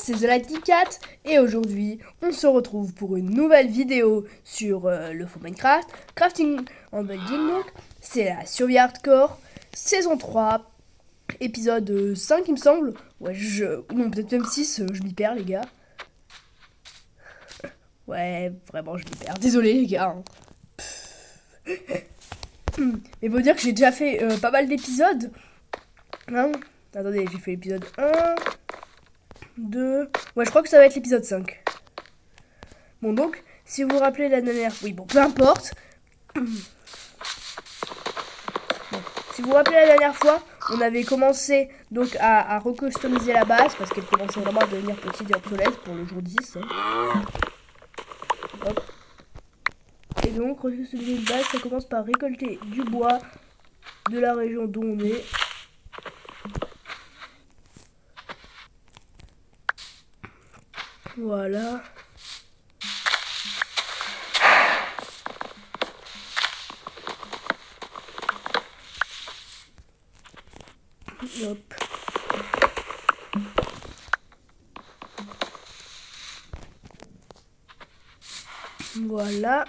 c'est The Lightning Cat et aujourd'hui on se retrouve pour une nouvelle vidéo sur le faux Minecraft, Crafting en Building donc, c'est la survie hardcore, saison 3, épisode 5 il me semble, ouais non peut-être même 6, je m'y perds les gars. Ouais vraiment je m'y perds, désolé les gars. Mais faut dire que j'ai déjà fait pas mal d'épisodes, hein. Attendez, j'ai fait l'épisode 1, 2... Ouais, je crois que ça va être l'épisode 5. Bon, donc, si vous vous rappelez la dernière... Oui, bon, peu importe. Bon, si vous vous rappelez la dernière fois, on avait commencé donc à recustomiser la base parce qu'elle commençait vraiment à devenir petite et obsolète pour le jour 10. Hein. Hop. Et donc, recustomiser une base, ça commence par récolter du bois de la région d'où on est. Voilà. Hop. Voilà.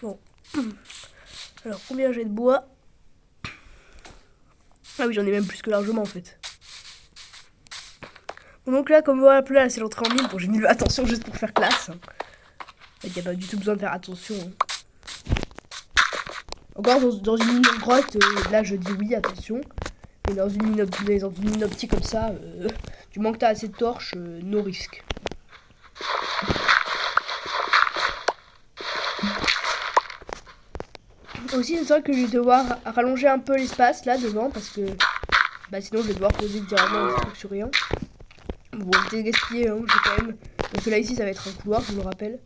Bon. Alors, combien j'ai de bois? Ah oui, j'en ai même plus que largement en fait. Bon, donc là, comme vous voyez, là, c'est l'entrée en mine. Bon, j'ai mis attention juste pour faire classe. Il n'y a pas du tout besoin de faire attention. Encore dans une mine grotte, là je dis oui, attention. Mais dans une mine optique comme ça, du moment que t'as assez de torches, no risque. Aussi, c'est vrai que je vais devoir rallonger un peu l'espace là devant parce que sinon je vais devoir poser directement un truc sur rien. Bon, éviter de gaspiller, hein, j'ai quand même. Donc là ici, ça va être un couloir, je me rappelle.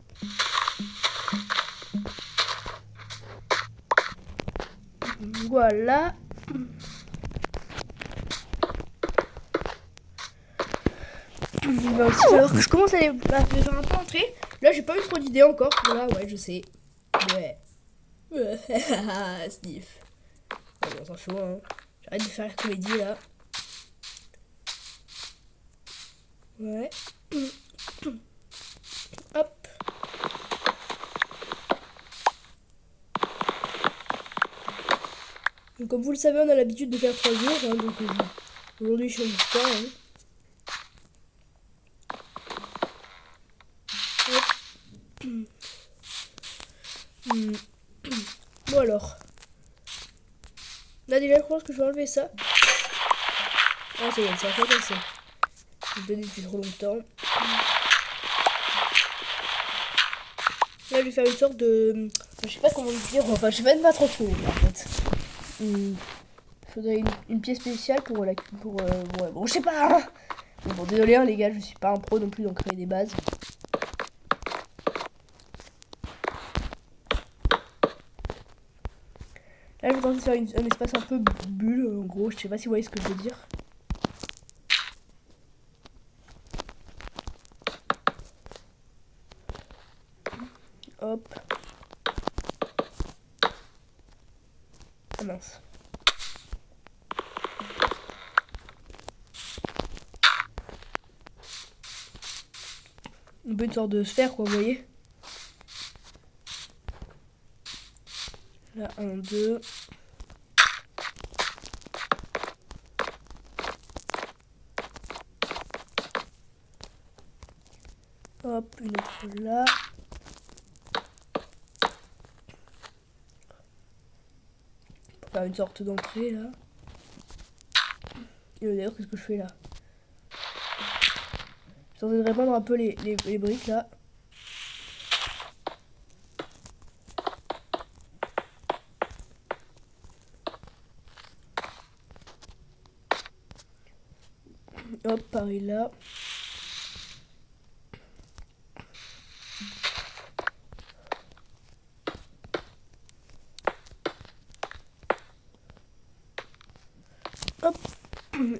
Voilà. Il va aussi falloir que je commence à faire un peu entrer. Là, j'ai pas eu trop d'idées encore. Voilà, ouais, je sais. Ouais. Sniff. Bon, on s'en fout, hein. J'arrête de faire la comédie là. Ouais. Hop. Donc, comme vous le savez, on a l'habitude de faire 3 jours. Hein, donc aujourd'hui, je change pas. Hein. Bon alors. Là déjà je pense que je vais enlever ça. Ah ça y est, ça a fait passer. Je l'ai donné depuis trop longtemps. Là je vais faire une sorte de... Je sais pas comment le dire, enfin je sais même pas trop trouver en fait. Faudrait une pièce spéciale pour la... ouais bon je sais pas hein. Bon désolé hein, les gars, je suis pas un pro non plus dans créer des bases. Là je vais tenter de faire un espace un peu bulle en gros, je sais pas si vous voyez ce que je veux dire. Hop. Ah mince. Un peu une sorte de sphère quoi, vous voyez. Là, 1, 2. Hop, une autre là. Pour faire une sorte d'entrée là. Et d'ailleurs, qu'est-ce que je fais là? Je suis en train de répandre un peu les briques là. Hop, pareil là. Hop.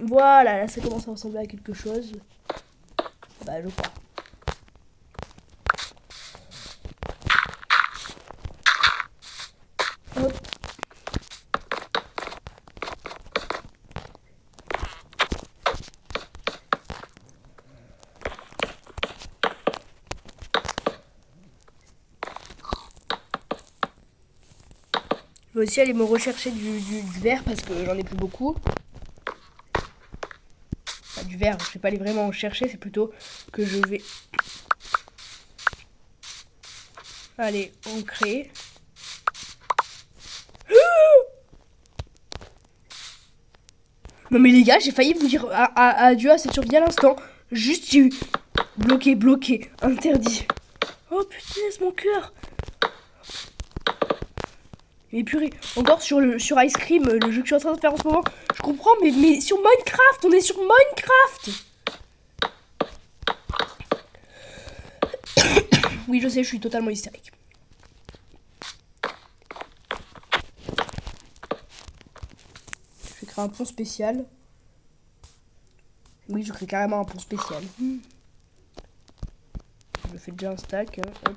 Voilà, là ça commence à ressembler à quelque chose. Bah je crois. Hop. vais aussi aller me rechercher du verre parce que j'en ai plus beaucoup. Enfin, du verre, je vais pas aller vraiment en chercher, c'est plutôt que je vais aller ancrer. Non mais les gars, j'ai failli vous dire adieu à cette survie à l'instant. Juste j'ai eu bloqué, interdit. Oh putain, mon cœur. Mais purée, encore sur Ice Cream, le jeu que je suis en train de faire en ce moment, je comprends, mais sur Minecraft, on est sur Minecraft. Oui, je sais, je suis totalement hystérique. Je vais créer un pont spécial. Oui, je crée carrément un pont spécial. Je fais déjà un stack, hein, hop.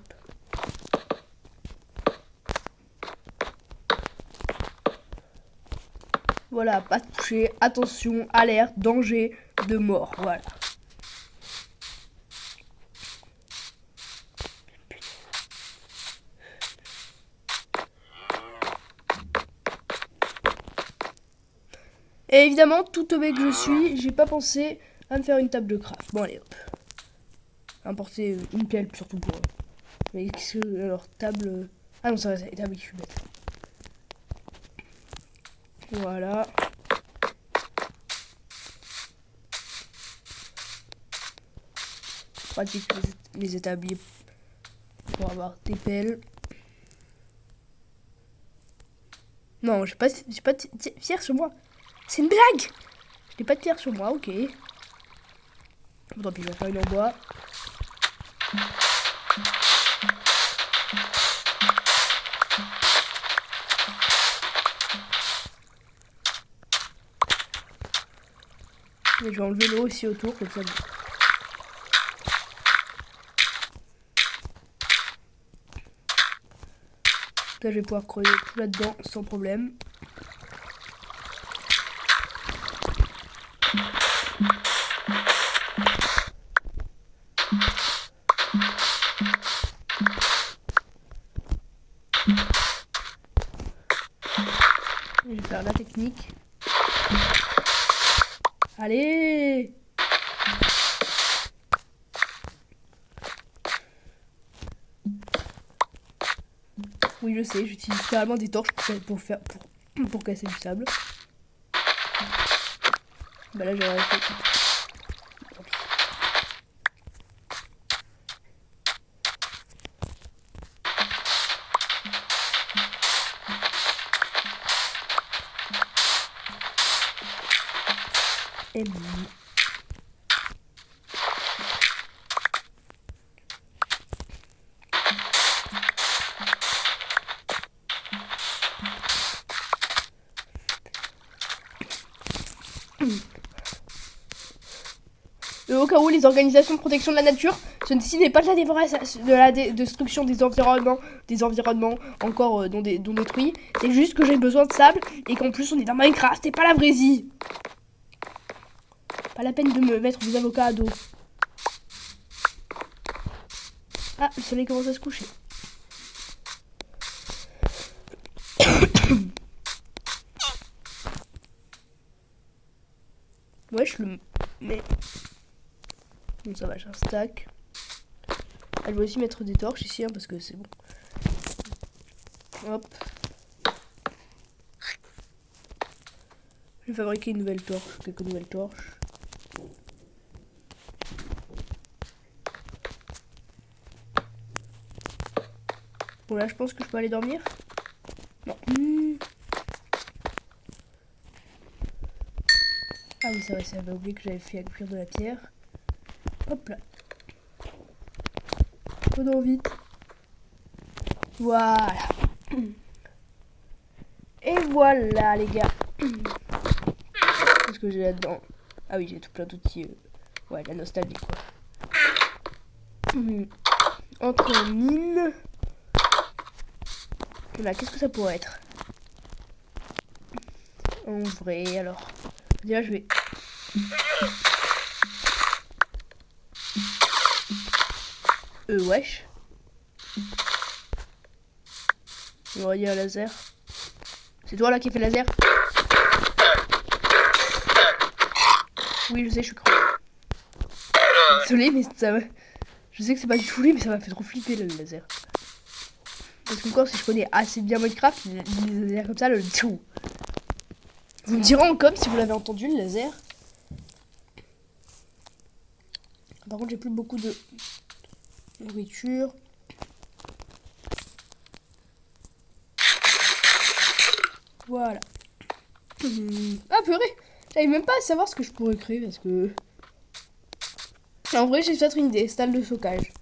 Voilà, pas toucher, attention, alerte, danger de mort, voilà. Et évidemment, tout teubé que je suis, j'ai pas pensé à me faire une table de craft. Bon, allez, hop. Importer une pelle, surtout pour... Mais qu'est-ce que... Alors, table... Ah non, ça va, c'est table, je suis bête. Voilà. Pratique les établis pour avoir des pelles. Non, j'ai pas de pierre sur moi. C'est une blague. J'ai pas de pierre sur moi, ok. Bon, tant pis, je vais faire une en bois. Et je vais enlever l'eau aussi autour, comme ça. Là, je vais pouvoir creuser tout là-dedans sans problème. Je vais faire la technique. Allez! Oui, je sais, j'utilise carrément des torches pour casser du sable. Bah là, j'aurais fait... Et bon. Au cas où les organisations de protection de la nature, ceci n'est pas de la destruction des environnements encore non détruits. C'est juste que j'ai besoin de sable et qu'en plus on est dans Minecraft, c'est pas la vraie vie. Pas la peine de me mettre vos avocats à dos. Ah, le soleil commence à se coucher. Ouais, je le mets. Bon, ça va, j'ai un stack. Ah, je vais aussi mettre des torches ici, hein, parce que c'est bon. Hop. Je vais fabriquer une nouvelle torche, quelques nouvelles torches. Bon, là, je pense que je peux aller dormir. Non. Ah oui, c'est vrai, j'avais oublié que j'avais fait cuire de la pierre. Hop là. Prenons vite. Voilà. Et voilà, les gars. Qu'est-ce que j'ai là-dedans? Ah oui, j'ai tout plein d'outils. Ouais, la nostalgie, quoi. Entre mine. Là, qu'est-ce que ça pourrait être? En vrai, alors. Déjà, je vais... Wesh. On va dire un laser. C'est toi là qui a fait le laser? Oui, je sais, je suis creux. Désolé, mais ça... Je sais que c'est pas du tout lui, mais ça m'a fait trop flipper le laser. Parce que encore, si je connais assez bien Minecraft, les lasers comme ça, le tout. Vous me direz en com si vous l'avez entendu, le laser. Par contre, j'ai plus beaucoup de nourriture. Voilà. Ah purée, j'arrive même pas à savoir ce que je pourrais créer parce que... En vrai, j'ai peut-être une idée, stalle de stockage.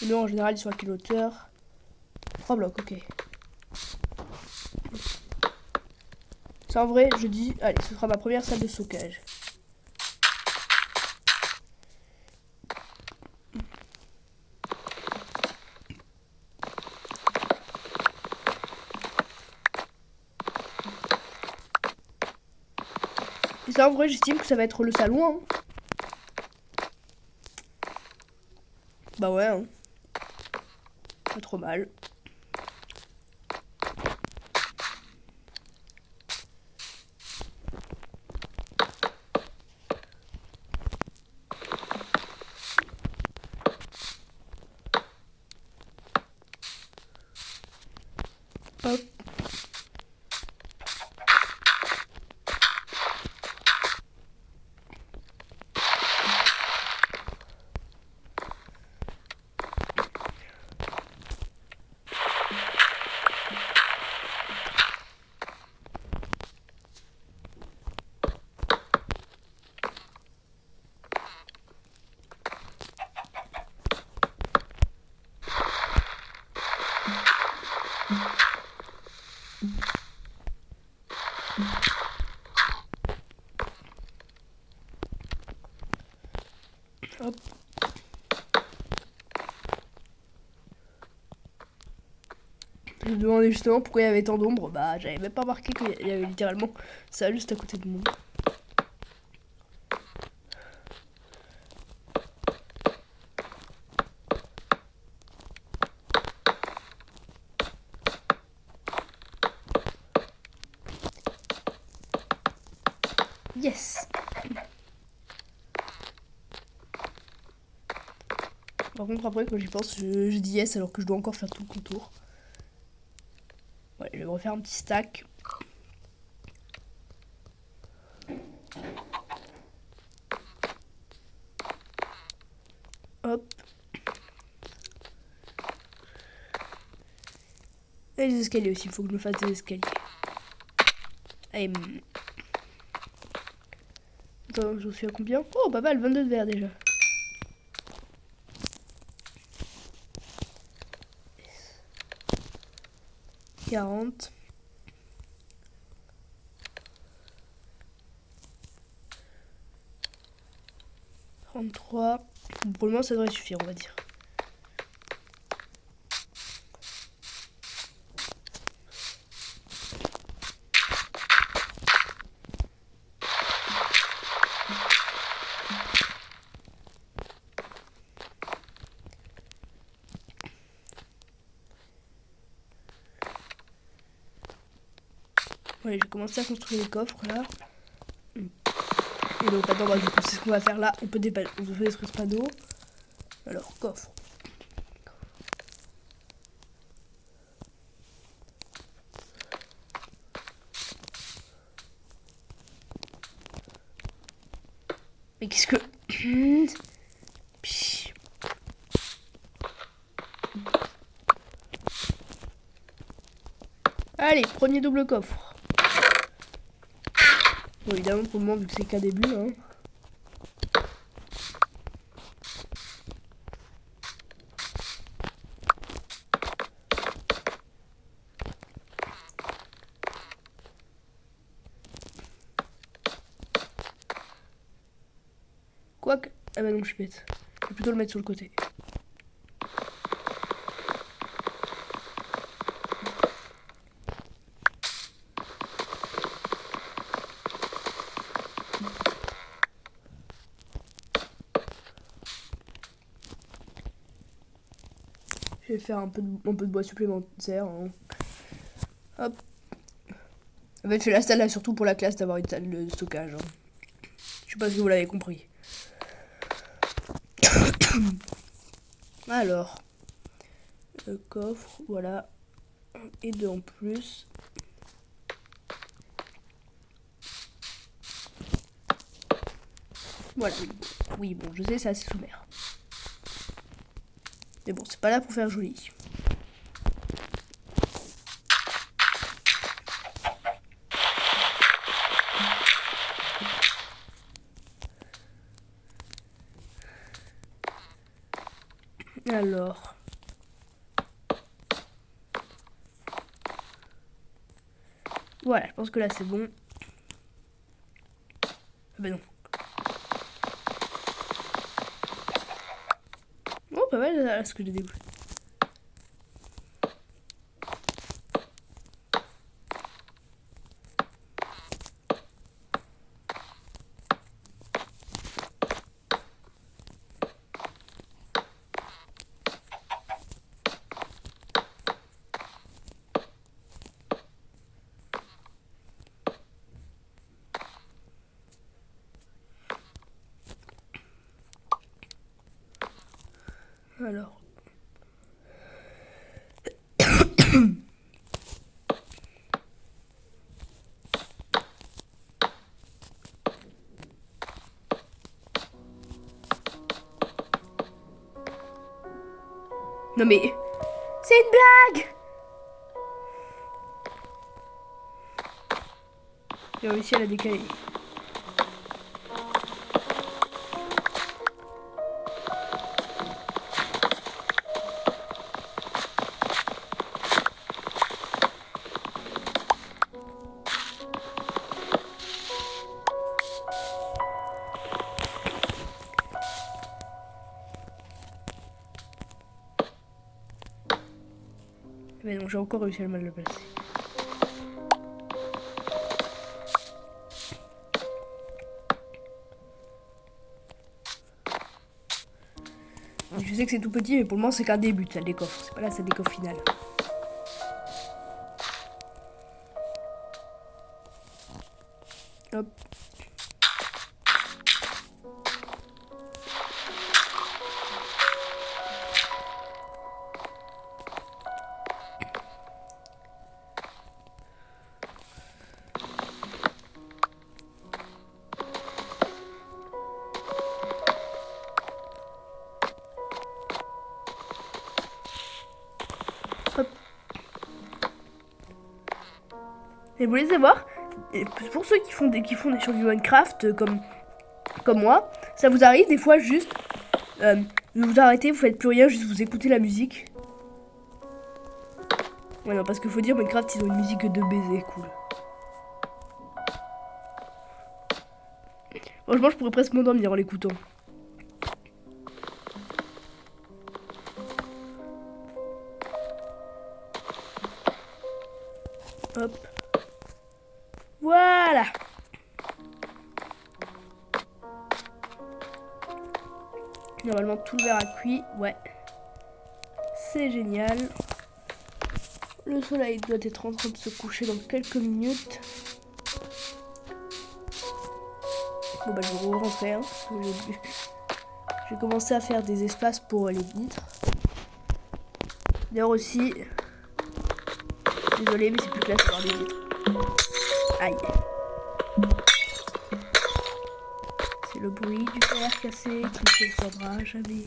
Mais en général, ils sont à quelle hauteur? 3 blocs, ok. Ça en vrai, je dis, allez, ce sera ma première salle de stockage. Et ça en vrai, j'estime que ça va être le salon. Hein. Bah ouais, hein. Pas trop mal. Hop. Hop. Je me demandais justement pourquoi il y avait tant d'ombre. Bah, j'avais même pas remarqué qu'il y avait littéralement ça juste à côté de moi. Yes. Par contre, après, quand j'y pense, je dis yes alors que je dois encore faire tout le contour. Ouais, je vais me refaire un petit stack. Hop. Et les escaliers aussi, il faut que je me fasse des escaliers. Allez. Attends, j'en suis à combien? Oh, pas mal, 22 de verre déjà. « 40. 33. Pour le moment, ça devrait suffire, on va dire. Ouais, j'ai commencé à construire les coffres là. Et donc attends, bah, du coup, c'est ce qu'on va faire là. On peut détruire ce panneau. Alors, coffre. Mais qu'est-ce que... Allez, premier double coffre. Bon, évidemment, pour le moment, vu que c'est qu'un début, hein. Quoique... Ah bah non, je suis bête. Je vais plutôt le mettre sur le côté. Je vais faire un peu de bois supplémentaire. Hein. Hop. En fait, je fais la salle là surtout pour la classe d'avoir une salle de stockage. Hein. Je sais pas si vous l'avez compris. Alors, le coffre, voilà. Et deux en plus. Voilà. Oui, bon, je sais, c'est assez sommaire. Mais bon, c'est pas là pour faire joli. Alors. Voilà, je pense que là c'est bon. Ah ben non. Oh, pas mal là, ce que j'ai découvert. Alors. Non mais... C'est une blague! J'ai réussi à la décaler. Mais non, j'ai encore réussi à mal le placer. Je sais que c'est tout petit, mais pour le moment c'est qu'un début de salle des coffres. C'est pas la salle des coffres finale. Hop. Hop. Et vous voulez savoir, pour ceux qui font des survies Minecraft comme moi, ça vous arrive des fois juste de vous arrêter, vous faites plus rien, juste vous écoutez la musique. Ouais non, parce qu'il faut dire Minecraft ils ont une musique de baiser, cool. Franchement je pourrais presque m'endormir en l'écoutant. Hop. Voilà. Normalement tout le verre a cuit, ouais. C'est génial. Le soleil doit être en train de se coucher dans quelques minutes. Bon bah je vais rentrer, hein. Je vais commencer à faire des espaces pour les vitres. D'ailleurs aussi, désolé mais c'est plus classe pour avoir des vitres. Aïe. C'est le bruit du verre cassé qui ne s'entendra jamais.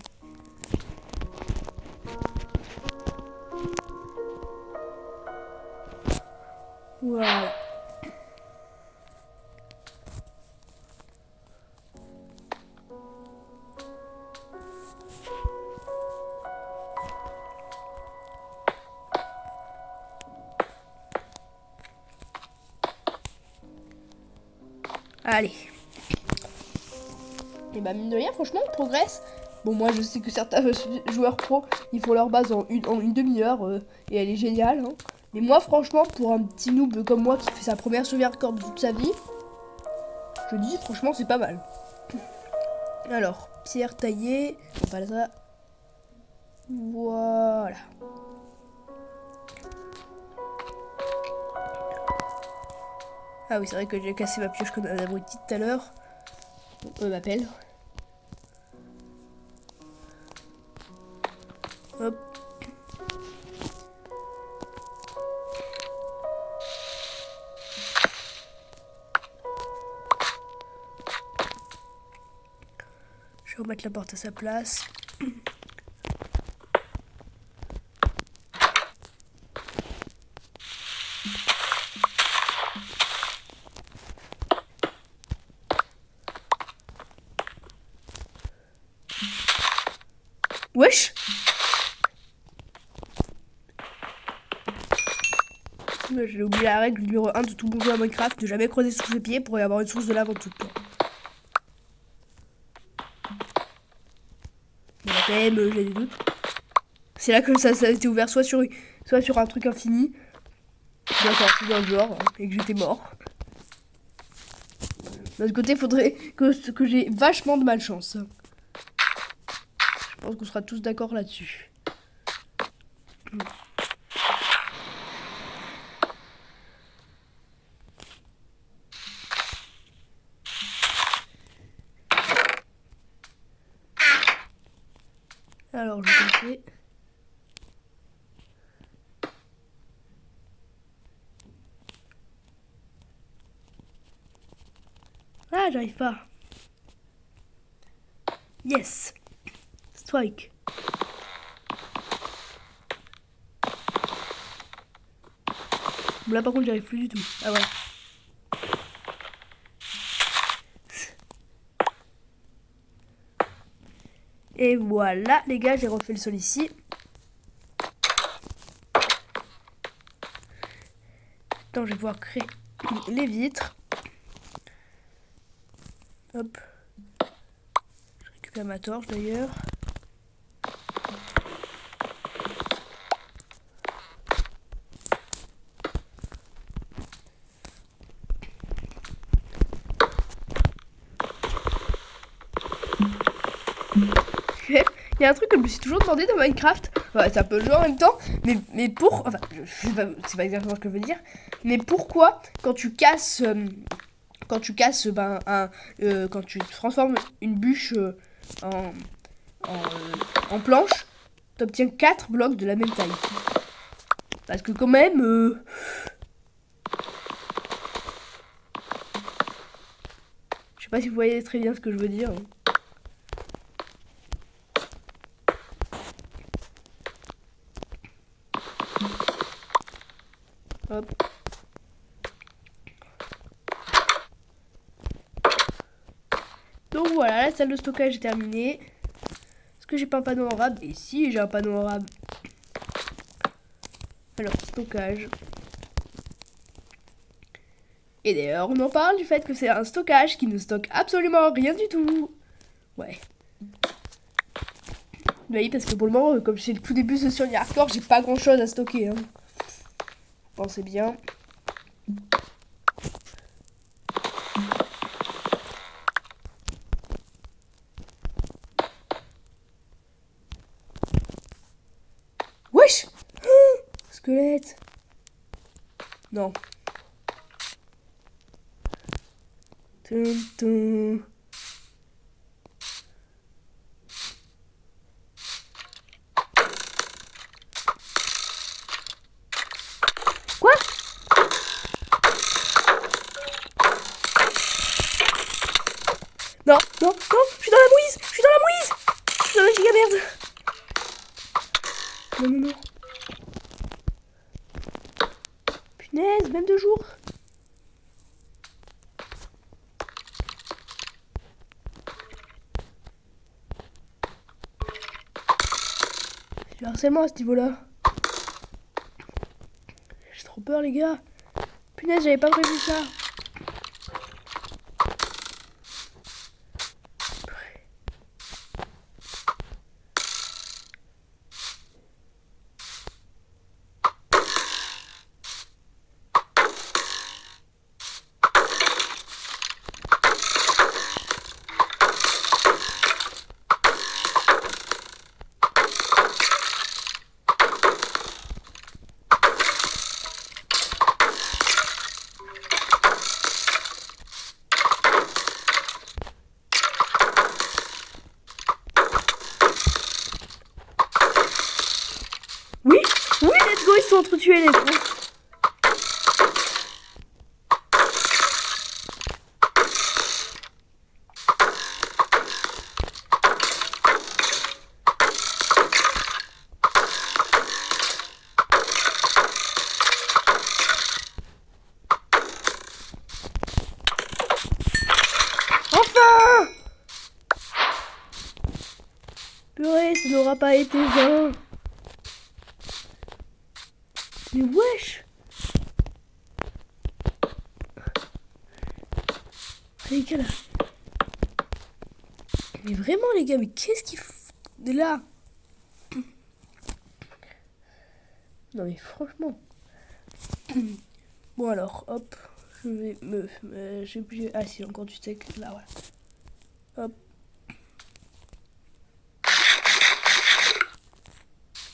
Voilà. Allez. Et bah mine de rien, franchement, on progresse. Bon, moi je sais que certains joueurs pro, ils font leur base en une demi-heure et elle est géniale. Hein. Mais moi, franchement, pour un petit noob comme moi qui fait sa première sauvegarde de toute sa vie, je dis franchement, c'est pas mal. Alors, pierre taillée, on va ça. Voilà. Ah oui, c'est vrai que j'ai cassé ma pioche comme un abruti tout à l'heure. On m'appelle. Hop. Je vais remettre la porte à sa place. Wesh! J'ai oublié la règle numéro 1 de tout bon jeu à Minecraft, de jamais creuser sous ses pieds pour y avoir une source de lave en dessous de toi. Mais quand même, j'ai des doutes. C'est là que ça a été ouvert soit sur un truc infini, soit sur un truc dans le genre, hein, et que j'étais mort. D'un autre côté, il faudrait que j'ai vachement de malchance. Je pense qu'on sera tous d'accord là-dessus. Alors, je vais tenter. Ah, j'arrive pas. Yes. Strike. Bon, là, par contre, j'y arrive plus du tout. Ah, voilà. Et voilà, les gars, j'ai refait le sol ici. Maintenant, je vais pouvoir créer les vitres. Hop. Je récupère ma torche d'ailleurs. Il y a un truc que je me suis toujours demandé dans Minecraft. Ouais, c'est un peu le jeu en même temps. Mais pour. Enfin, c'est pas exactement ce que je veux dire. Mais pourquoi, quand tu casses. Quand tu transformes une bûche en, en planche, t'obtiens 4 blocs de la même taille. Parce que quand même... je sais pas si vous voyez très bien ce que je veux dire. Hop. Donc voilà, la salle de stockage est terminée. Est-ce que j'ai pas un panneau en rab? Et si, j'ai un panneau en rab. Alors, stockage. Et d'ailleurs, on en parle du fait que c'est un stockage qui ne stocke absolument rien du tout. Ouais. Bah oui, parce que pour le moment, comme c'est le tout début de Survie Hardcore, j'ai pas grand chose à stocker. Hein. Pensez bien. Wesh! Squelette. Non. Tum, tum. Quoi? Non, non, non, je suis dans la mouise! Je suis dans la mouise! Je suis dans la giga merde! Non, non, non. Punaise, même 2 jours. C'est du harcèlement à ce niveau-là. J'ai trop peur, les gars. Punaise, j'avais pas prévu ça. s'entretuer les cons. Enfin! Purée, ça n'aura pas été vain. Mais wesh! Les gars là. Mais vraiment les gars, mais qu'est-ce qu'ils font de là? Non mais franchement. Bon alors, hop. Je vais j'ai oublié. Ah si, encore du steak. Là voilà. Hop.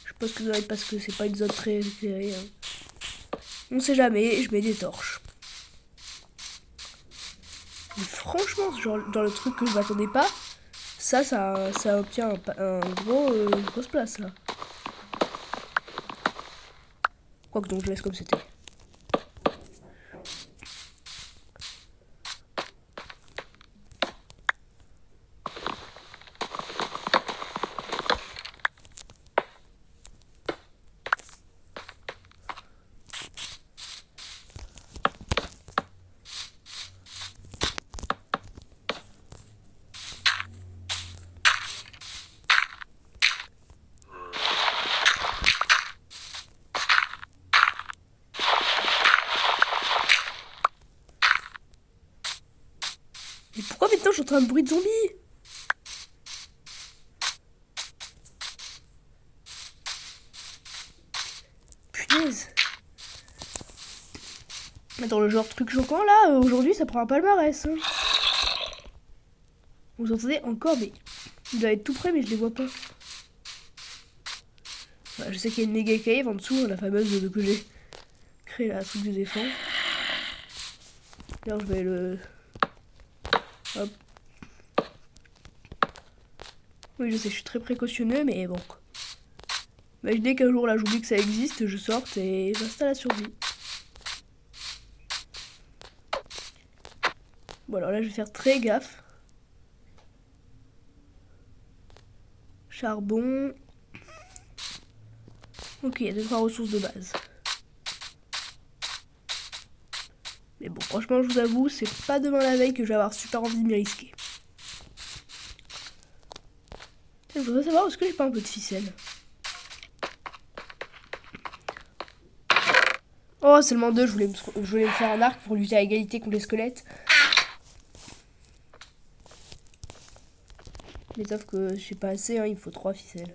Je pense que ça va être parce que c'est pas une zone très éclairée. Hein. On sait jamais, je mets des torches. Mais franchement, genre dans le truc que je m'attendais pas, ça obtient une grosse place là. Quoique donc je laisse comme c'était. Mais pourquoi maintenant j'entends un bruit de zombie? Punaise. Attends, le genre truc choquant là, aujourd'hui ça prend un palmarès. Hein. Vous entendez encore, mais il doit être tout près, mais je les vois pas. Voilà, je sais qu'il y a une méga cave en dessous, la fameuse que j'ai créée là, truc de défense. D'ailleurs, je vais le. Hop. Oui, je sais, je suis très précautionneux, mais bon. Imaginez qu'un jour là j'oublie que ça existe, je sorte et j'installe la survie. Bon, alors là je vais faire très gaffe. Charbon. Ok, il y a 2-3 ressources de base. Mais bon, franchement, je vous avoue, c'est pas demain la veille que je vais avoir super envie de m'y risquer. Je voudrais savoir, est-ce que j'ai pas un peu de ficelle? Oh, seulement 2, je voulais me faire un arc pour lutter à égalité contre les squelettes. Mais sauf que j'ai pas assez, hein, il faut 3 ficelles.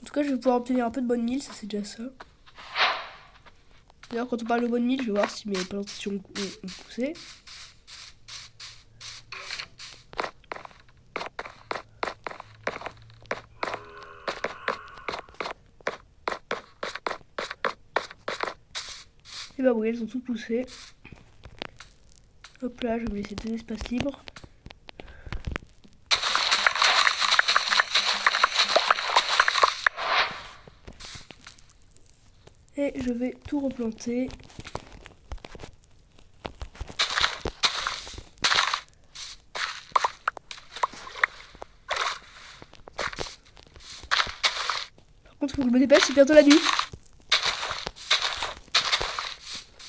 En tout cas, je vais pouvoir obtenir un peu de bonne mille, ça c'est déjà ça. D'ailleurs, quand on parle de bonne mille, je vais voir si mes plantations ont poussé. Et bah oui, elles ont toutes poussé. Hop là, je vais me laisser 2 espaces libres. Et je vais tout replanter. Par contre, il faut que je me dépêche, c'est bientôt la nuit.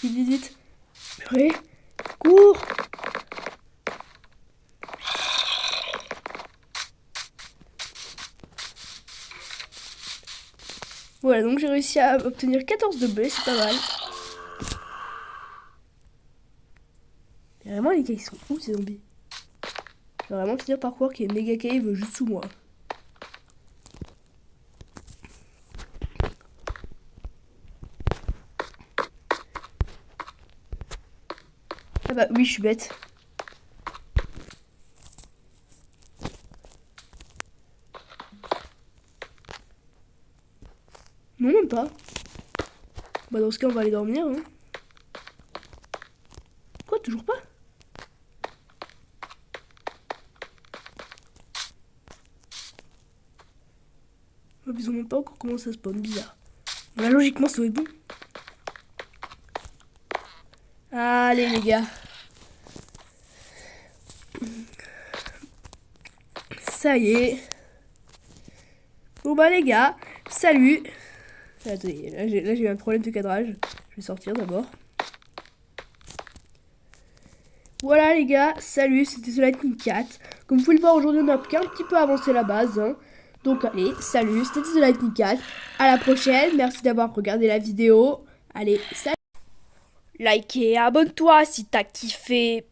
Vite, vite, vite. Purée. Cours. Voilà, donc j'ai réussi à obtenir 14 de blé, c'est pas mal. Et vraiment, les gars, ils sont où ces zombies? Je vais vraiment finir par croire qu'il y a une méga cave juste sous moi. Ah bah oui, je suis bête. Non, même pas. Bah dans ce cas, on va aller dormir. Hein. Quoi, toujours pas? ils ont même pas encore commencé à spawn, bizarre. Bon, là, logiquement, ça doit être bon. Allez, les gars. Ça y est. Bon, bah, les gars, salut. Attendez, là, j'ai eu un problème de cadrage. Je vais sortir d'abord. Voilà, les gars, salut, c'était The Lightning Cat. Comme vous pouvez le voir, aujourd'hui, on a qu'un petit peu avancé la base. Hein. Donc, allez, salut, c'était The Lightning Cat. À la prochaine, merci d'avoir regardé la vidéo. Allez, salut. Like et abonne-toi si t'as kiffé.